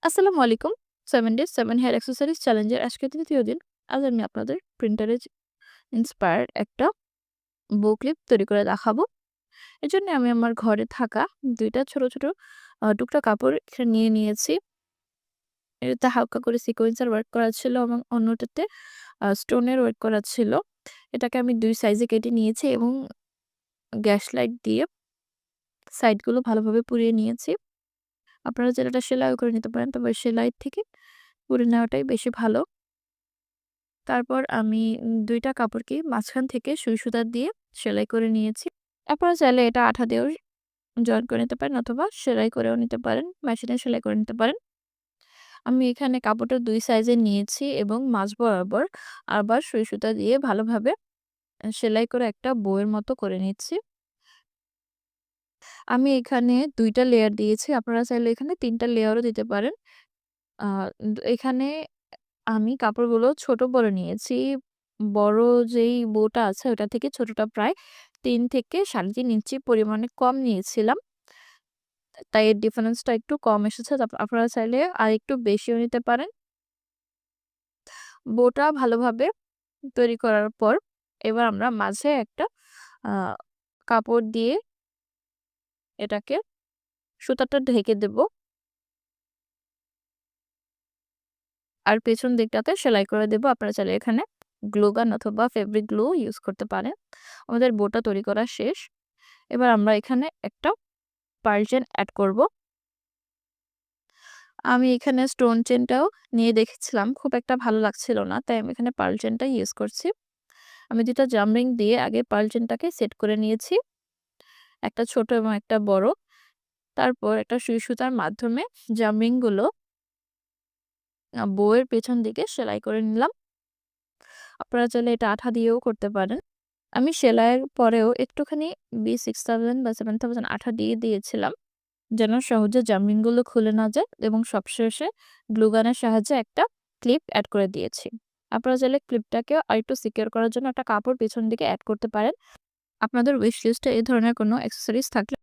আসসালামু আলাইকুম। 7 days 7 hair accessories চ্যালেঞ্জের আজকে ৩য় দিন। আজ আমি আপনাদের প্রিন্টারে ইন্সপায়ার্ড একটা বো ক্লিপ তৈরি করে দেখাবো। এজন্য আমি আমার ঘরে থাকা ২ টা ছোট, ছোট টুকরা কাপড় এখানে নিয়ে নিয়েছি। এটাতে হালকা করে সিকোয়েন্সের ওয়ার্ক করা ছিল এবং অন্যটাতে স্টোনের ওয়ার্ক করা ছিল। এটাকে আমি ২ সাইজে কেটে নিয়েছি এবং গ্যাস লাইট দিয়ে সাইডগুলো ভালোভাবে পুড়িয়ে নিয়েছি। আপনারা চাইলে এটা সেলাইও করে নিতে পারেন। তবে সেলাই থেকে পুড়ে নেওয়াটাই বেশি ভালো। তারপর আমি ২ টা কাপড়কে মাঝখান থেকে সুই সুতা দিয়ে সেলাই করে নিয়েছি। আপনারা চাইলে এটা আঠা দিয়েও জয়েন করে নিতে পারেন অথবা সেলাই করেও নিতে পারেন, মেশিনে সেলাই করে নিতে পারেন। আমি এখানে কাপড়টা ২ সাইজের নিয়েছি এবং মাঝ বরাবর আবার সুই সুতা দিয়ে ভালোভাবে সেলাই করে একটা বউয়ের মতো করে নিচ্ছি। আমি এখানে ২ টা লেয়ার দিয়েছি। আপনারা চাইলে এখানে ৩ টা লেয়ারও দিতে পারেন। আ এখানে আমি কাপড়গুলো ছোট বড় নিয়েছি। বড় যেই বউটা আছে ওটা থেকে ছোটটা প্রায় ৩ থেকে ৩.৫ ইঞ্চি পরিমাণে কম নিয়েছিলাম। তাই এর ডিফারেন্সটা একটু কম এসেছে। আপনারা চাইলে আরেকটু বেশিও নিতে পারেন। বউটা ভালোভাবে তৈরি করার পর এবার আমরা মাঝে একটা আ কাপড় দিয়ে এটাকে সুতাটা ঢেকে দেব। আর পেছন দিকটাতে সেলাই করে দেব। আপনারা চাইলে এখানে গ্লু গান অথবা ফেব্রিক গ্লু ইউজ করতে পারেন। আমাদের বউটা তৈরি করা শেষ। এবার আমরা এখানে একটা পার্ল চেইন এড করব। আমি এখানে স্টোন চেইনটাও নিয়ে দেখেছিলাম। খুব একটা ভালো লাগছিল না। তাই আমি এখানে পার্ল চেইনটা ইউজ করছি। আমি ২ টা জাম রিং দিয়ে আগে পার্ল চেইনটাকে সেট করে নিয়েছি। একটা ছোট এবং একটা বড়। তারপর একটা সুই সুতার মাধ্যমে জাম রিংগুলো বউয়ের পেছন দিকে সেলাই করে নিলাম। আপনারা চাইলে এটা আঠা দিয়েও করতে পারেন। আমি সেলাইয়ের পরেও একটুখানি B6000 বা 7000 আঠা দিয়ে দিয়েছিলাম। যেন সহজে জামরিংগুলো খুলে না যায় এবং সবশেষে গ্লু গানের সাহায্যে একটা ক্লিপ এড করে দিয়েছি। আপনারা চাইলে ক্লিপটাকেও আরেকটু সিকিউর করার জন্য একটা কাপড় পেছন দিকে এড করতে পারেন। আপনাদের উইশ লিস্টে এই ধরনের কোনো অ্যাক্সেসরিজ থাকলে